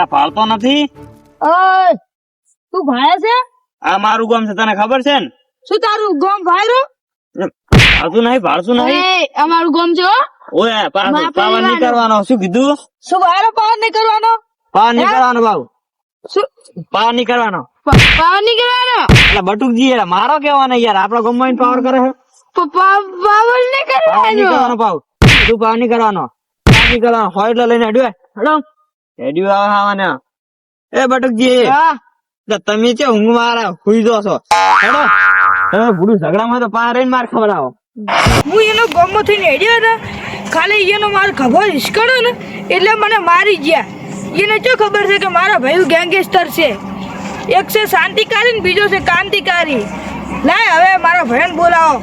લા પાળતો નથી. ઓય તું ભાયા છે? આ મારું ગામ છે, તને ખબર છે ને? શું તારું ગોમ ભાયરો? ભાળતું નહીં, ભાળતું નહીં. એ અમારું ગોમ છે હો. ઓય પાવર નહીં કરવાનો. શું કીધું? શું ભાયરો પાવર નહીં કરવાનો? પાવર નહીં કરવાનો બાબુ. શું પાવર નહીં કરવાનો. પાવર નહીં કરવાનો? એટલે બટુકજી યાર મારો કેવાનો યાર, આપણો ગમમાં પાવર કરે છે. પાવર નહીં પાવર નહીં કરવાનો. કરવાનો પાવ. તું પાવર નહીં કરવાનો. પાવર નહીં કરવાનો. હોય એટલે લઈને હેડ્યો હેડો. હેડ્યો આવવાના. એ બટુકજી હા તમે છે ઊંઘ મારા હુઈ જો છો. હેડો તમે ભૂડું ઝઘડામાં તો પાર રહીને માર ખવડાવો. હું એનો ગોમમાં થઈને હેડ્યો ને, ખાલી એનો મારો ખભો હિસકાડો ને એટલે મને મારી ગયા. એને શું ખબર છે કે મારા ભાઈ ગેંગસ્ટર છે. એક છે શાંતિકારી ને બીજો છે કાંતિકારી. લાય હવે મારા ભાઈને બોલાવો.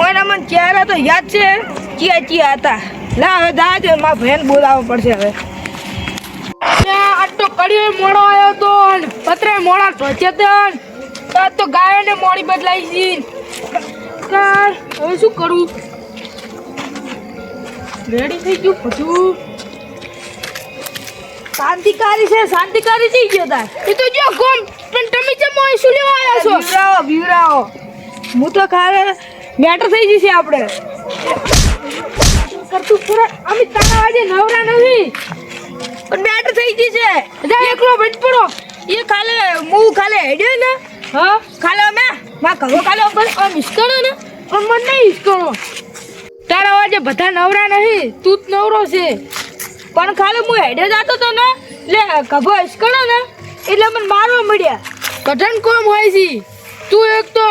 ઓના મને ચહેરા તો યાદ છે, ચિયા ચિયા હતા. લા હવે દા દે, મારા ભાઈને બોલાવવો પડશે હવે. આટલો કડીએ મોડો આવ્યો તો પત્રે મોડા ઢોચે તો ગાયોને મોડી બદલાઈ છે. હવે શું કરું? રેડી થઈ ગયું બધું. શાંતિકારી છે, શાંતિકારી થઈ ગયો તાર. એ તો જો ગોમ પણ તમે જે મોય શું લેવા આવ્યા છો? બીવરાવો હું તો ખારે મેટર થઈ જશે આપણે. કરતું પૂરા અમે તારા આજે નવરા નથી પણ મેટર થઈ જશે. એકલો બચ પડો. એ ખાલે હું ખાલે હેડ્યો ને, હા ખાલે અમે માં ઘરો ખાલે આમ હિસકણો ને પણ મને નહીં હિસકણો. તારા આજે બધા નવરા નહીં, તું જ નવરો છે. પણ ખાલી હું હેડે જતો તો ને એટલે કભો હિસકણો ને એટલે મને મારવા મળ્યા. કઠણ કોમ હોય છે. તું એક તો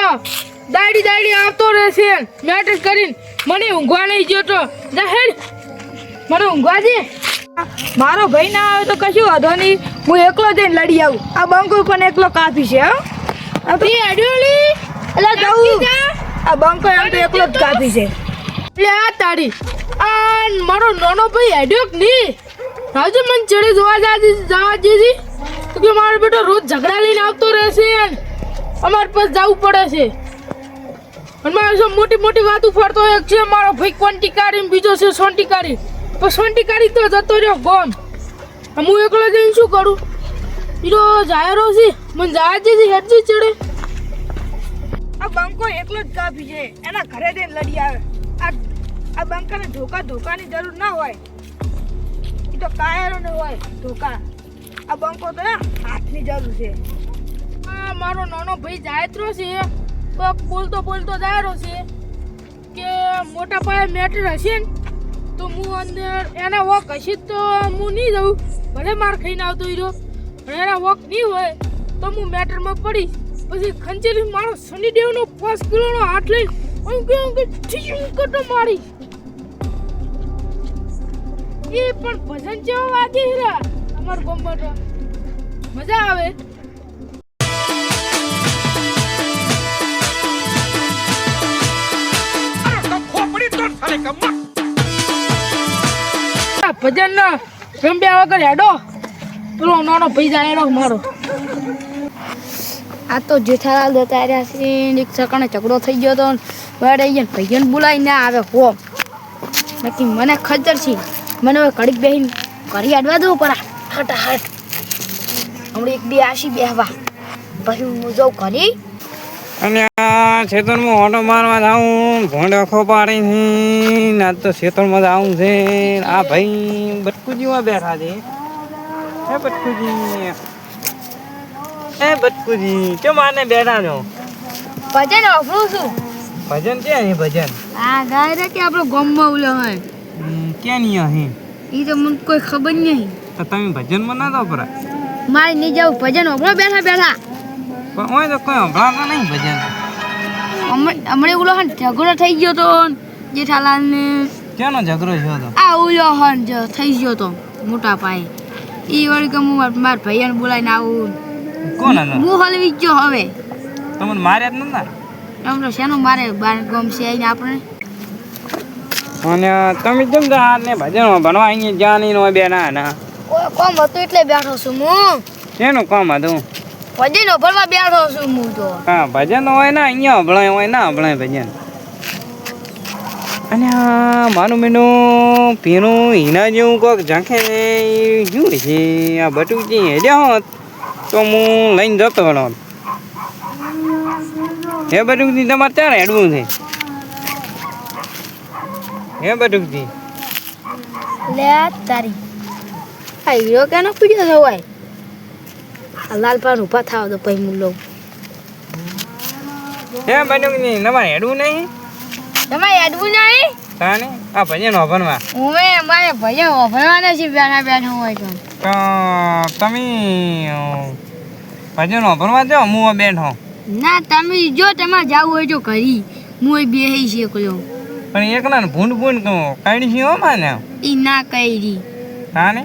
દાડી આવતો રહેશે મેટર કરીને મને ઊંઘવા નહીં જોતો. હેડ મને ઊંઘવા દે. મારો ભાઈ ના આવે તો કશું વાંધો નહીં, હું એકલો જઈને લડી આવું. આ બંકો પણ એકલો કાફી છે. આ બંકો એમ તો એકલો જ કાફી છે. એટલે આ તારી આ મારો નાનો ભાઈ હેડ્યો કે નહીં? રાજુ મને ચડે જવા દીધી તો કે મારો બેટો રોજ ઝઘડા લઈને આવતો રહેશે, અમારે પાસે જવું પડે છે. અને મારે મોટી મોટી વાતો ફરતો એક છે મારો ભાઈ ક્વોન્ટિકારી, બીજો છે સોન્ટિકારી. પણ સોન્ટિકારી તો જતો રહ્યો ગોમ. હું એકલો જઈને શું કરું? બીજો જાયરો છે, મને જવા દીધી હેડજી ચડે. આ બંકો એકલો જ કાફી છે, એના ઘરે જઈને લડી આવે. આ બંકાને ધોકાની જરૂર ના હોય, એ તો કાયરો ને હોય ધોકા. આ બંકો તો હાથની જરૂર છે. આ મારો નાનો ભાઈ જાયત્રો છે, તો બોલતો જાયરો છે કે મોટા પાયે મેટર હશે ને તો હું અંદર એના વોક હશે તો હું નહીં જાઉં, ભલે માર ખાઈને આવતો રહ્યો. પણ એના વોક નહીં હોય તો હું મેટરમાં પડીશ. પછી ખંચેરી મારો શનિદેવનો 5 કિલોનો હાથ લઈ કટો મારી. એ પણ ભજન જેવો વાગે હીરા અમાર ગોમમાં તો મજા આવે. ભજન ના રમ્યા વગર હેડો પેલો નાનો ભાઈ જાય મારો. આ તો જેઠાલાલ જતા રહ્યા છે, એક સકાણે ઝઘડો થઈ ગયો તો ભાઈઓને બોલાવીને આવે હો. બાકી મને ખબર છે, મને હવે ઘડીક બેહીને ઘરે અડવા દઉં પરા હટાહટ. હમણાં એક બે આશી બેહવા પછી હું જાઉં ઘરે. અને આ ખેતરમાં ઓટો મારવા જાઉં, ભોંડો ખોપાડી ના તો ખેતરમાં જાઉં છે. આ ભાઈ બટકુજીમાં બેઠા છે. હે બટકુજી, એ બટકુજી કેમ આને બેઠા છો? ભજન વાપરું છું. ભજન ક્યાં છે? ભજન આ ગાય રે કે આપણો ગામમાં ઉલો હોય ક્યાં નહીં અહીં? એ તો મને કોઈ ખબર નહીં. તો તમે ભજનમાં ના જાઓ પરા? મારે નહીં જવું ભજન વાપરો બેઠા બેઠા. પણ હોય તો કોઈ હંભળાતા નહીં ભજન. હમણાં ઉલો હન ઝઘડો થઈ ગયો તો જેઠાલાલ ને. ક્યાંનો ઝઘડો થયો તો? આ ઉલો હન થઈ ગયો તો મોટા પાયે. એ વળી કે હું મારા ભાઈને બોલાવીને આવું. કોણ હતો? હું હલવી ગયો હવે. તમને માર્યા જ નતા? એમ તો શેનો મારે બાર ગમ છે આઈને આપણે. અને તમે કેમ તો હાથ ને ભજન ભણવા અહીંયા જ્યાં નહીં હોય બેના ના કોમ હતું એટલે બેઠો છું હું. શેનું કામ હતું? ભજન ભરવા બેઠો છું હું તો. હા ભજન હોય ને અહીંયા હંભળાય હોય ના હંભળાય ભજન. અને આ માનું મેનું પીનું હીના જેવું કોક ઝાંખે શું છે આ બટુકજી હેડ્યા હોત તો હું લઈને જતો હતો. હે બટુકજી તમારે ક્યારે હેડવું છે? હે બટુકજી લે તારી આ હીરો કેનો પીડ્યો છે હોય? આ લાલપાન ઉભા થાવ તો પછી હું લઉં. હે બટુકજી તમારે હેડવું નહીં? તમારે હેડવું નહીં? તાને આ ભજન ભણવા હું અમારે ભૈયા ભણવાના છે બેઠા બેઠા હોય તો. તો તમે ભજન ભણવા જાઓ હું બેઠો. ના તમે જો તમારે જવું હોય તો કરી હું બેહી છે એકલો. પણ એકલા ને ભૂંડ ભૂંડ કાઢી છે હો માને ઈ ના કરી તાને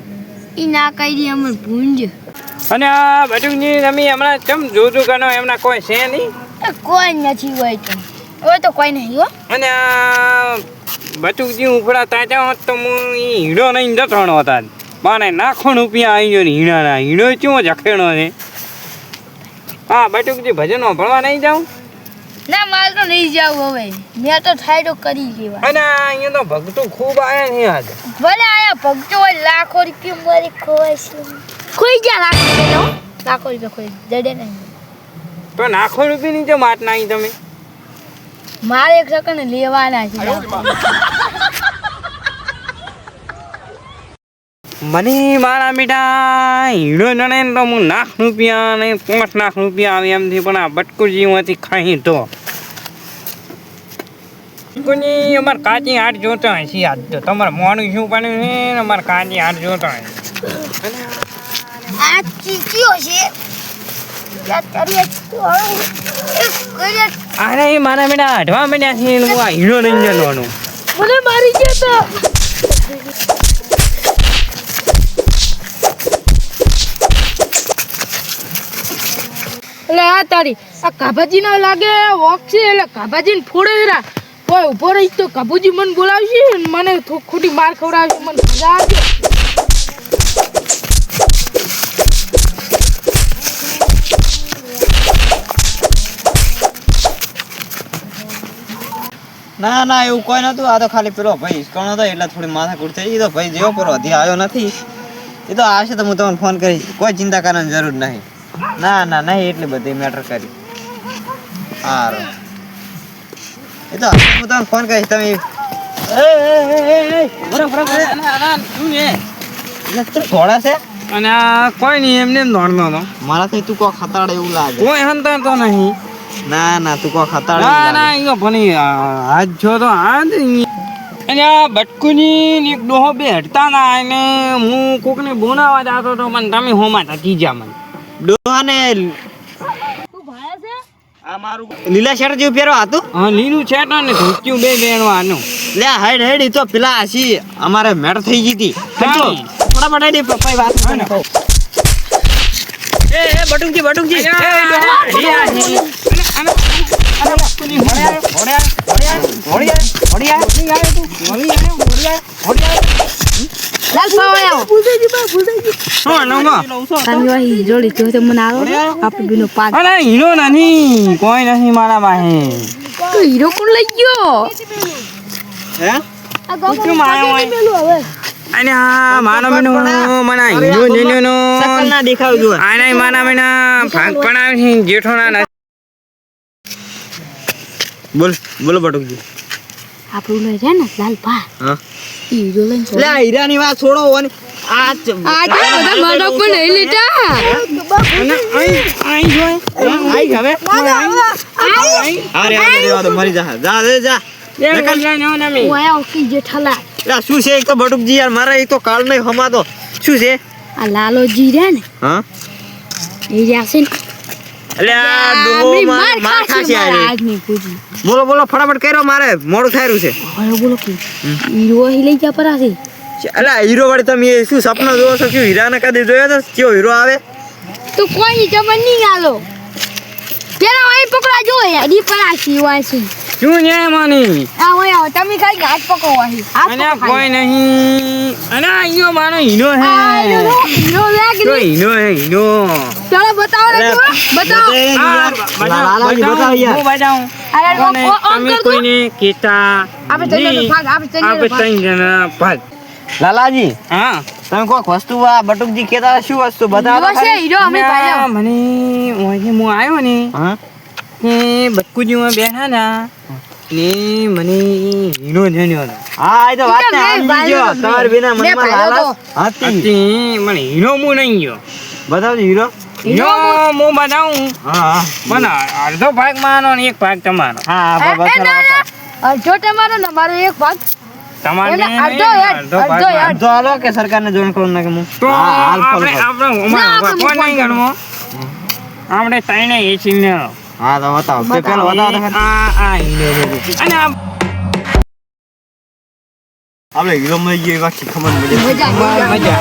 ઈ ના કરી અમર ભૂંજ. અને આ બટુકજી તમે હમણાં ચમ જોજો કરો એમના કોઈ છે નહીં? કોઈ નથી હોય તો હોય તો કોઈ નહીં હો. અને આ બટુકજી ઉપડા તાજા હોત તો હું એ હીરો નહીં જતો હતા મારે નાખો રૂપિયા આવી ગયો ને હીણાના હીણો ચો જખેણો છે. હા બટુકજી ભજનો ભણવા નહીં જાઉં? ના મારે તો નહીં જાવ હવે મેં તો થાય તો કરી લેવા. અને અહીંયા તો ભક્તો ખૂબ આવ્યા છે આજ. ભલે આયા ભગતો હોય લાખો રૂપિયા મારી ખોવાય છે. ખોઈ ગયા લાખો રૂપિયા લાખો રૂપિયા ખોઈ જડે નહીં. તો નાખો રૂપિયાની જો માટ નાખી તમે? મારે એક સેકન્ડ લેવાના છે. મને મારા બેટા હીરો જણે ને તો હું લાખ રૂપિયા ને 5 લાખ રૂપિયા આવે એમથી પણ આ બટકુજીમાંથી ખાઈ તો બટકુજી અમારે કાચી હાટ જોતા હોય છે આજ તો તમારે મોડું શું પડ્યું છે ને અમારે કાચી હાટ જોતા હોય. આ ચીચીઓ છે અરે મારા બેટા અઢવા માંડ્યા છે હું આ હીરો નહીં જવાનું. મને મારી ગયા એટલે આ તારી આ કાભાજી ના લાગે વોક છે એટલે કાભાજી ને ફોડે રા કોઈ ઉભો રહી તો કાબુજી મને બોલાવશે ને મને ખોટી માર ખવડાવશે મને મજા આવશે. ના ના એવું કોઈ નતું. આ તો ખાલી પેલો ભાઈ કોણ હતો એટલે થોડી માથાકૂટ થઈ. એ તો ભાઈ જેવો પેલો હજી આવ્યો નથી. એ તો આવશે તો હું તમને ફોન કરીશ. કોઈ ચિંતા કરવાની જરૂર નહીં. ના ના નહીં એટલી બધી મેટર કરી. સારું એ તો હું તમને ફોન કરીશ. તમે થોડા છે અને આ કોઈ નહીં એમને એમ દોડનો હતો મારાથી તું કોઈ ખતાડે એવું લાગે. કોઈ હંતર તો નહીં. ના ના તું કોઈ ખતાડે ના એવું ના લાગે. એનો ભણી હાથ જો તો હાથ અને આ બટકુની ને એક ડોહો બે હટતા ના અને હું કોકને બોલાવા જતો તો મને તમે હોમાં થકી જા મને. ડોહાને તું ભાયા છે આ મારું લીલા શર્ટ જેવું પહેરવા હતું. હા લીલું છે ને ધોત્યું બે બેણવાનું. લે હાઈડ હાઈડ ઈ તો પેલા હસી અમારે મેળ થઈ ગઈ હતી. હા. ફટાફટ આડી પપ્પાએ વાત કરી નાખો. એ બટુકજી બટુકજી એ લાલ પાવાયો તમે વહી જોડી તો તો મને આવો આપણે બીનો પાક. અરે હીરો નહીં કોઈ નથી મારા પાસે. તો હીરો કોણ લઈ ગયો? હે આ ગોગો હવે અને આ મારા બેનો મને હીરો જેનો સકલ ના દેખાવ જો. આના મારા બેના ભાગ પડાવે છે જેઠોના નથી. બોલ બોલો બટુકજી. આપણું લઈ જાય ને લાલ પા હા હીરો લઈને લે આ હીરાની વાત છોડો અને આ બધા મારા પણ નહીં લેતા. અને અહીં જોઈ અહીં હવે અરે આ દેવા તો મરી જા જા રે જા. હું આયા ઓકી જેઠાલા લા શું છે એક તો બટુકજી યાર મારા એક તો કાલ નહીં હમાતો શું છે? આ લાલોજી રે ને હા એ જાશે ને એટલે આ ડોહો માર ખાશે આ રે. આજની પૂજી બોલો બોલો ફટાફટ કર્યો મારે મોડું થઈ રહ્યું છે. હવે બોલો કે હીરો અહીં લઈ જા પરાથી. એટલે હીરો વાળી તમે શું સપના જોવો છો? શું હીરાને કદી જોયો તો કેવો હીરો આવે? તો કોઈ જબર નહીં આલો પેલા અહીં પકડા જો હેડી પરાશી વાસી શું છે માની આ હોય આવો તમે ખાલી હાથ પકવો અહીં અને આ કોઈ નહીં અને આ ઈયો માનો હીનો હે હીરો લાગી તો હીનો હે હીનો ચલો બતાવો ને બતાવો લાલાજી બતાવો યાર. હું બતાવું અરે અને ઓન તમે કર દો કોઈને કહેતા આપણે જઈને નહીં. ભાગ આપણે જઈને આપણે ભાગ. ત્રણ જણા ભાગ લાલાજી હા તમે કોઈક વસ્તુ આ બટુકજી કહેતા હતા, શું વસ્તુ બતાવો તો હીરો છે ખરી. હીરો અમે ના, પાડ્યો મને ઓયથી હું આવ્યો ને હા કે બટકુજીમાં બેઠા ના ને મને હીરો જણ્યો હતો. હા એ તો વાત ઈ તો મેં સમજી ગયો. ભાળ્યો તો તમારા બેના મેં મનમાં ભાળ્યો લાલચ હતી. હતી, મને હીરો હું નહીં ગયો બતાવજો હીરો. હીરો હું બતાવું હા હા મને અડધો ભાગ મારો ને એક ભાગ તમારો હા હા, બતાવો, બતાવો. જો તમારો ને મારો એક ભાગ તમારે એટલે નહીં, અડધો યાર, અડધો ભાગ અડધો યાર. મારો. અડધો હાલો કે સરકારને જોઈન કરું નાખે હું. તો હા, હાલ ફોન આપણે કરો. આપણે ના, અમારા આપણે કોણ નહીં ગણવો આપણે ત્રણે એસી ને હા તો બતાવો તે પેલો બતાવો તો ખરી. આ હીરો છે. અને આ આપણે હીરો મળી ગયો એ વાત ખબર મળી. મજા મજા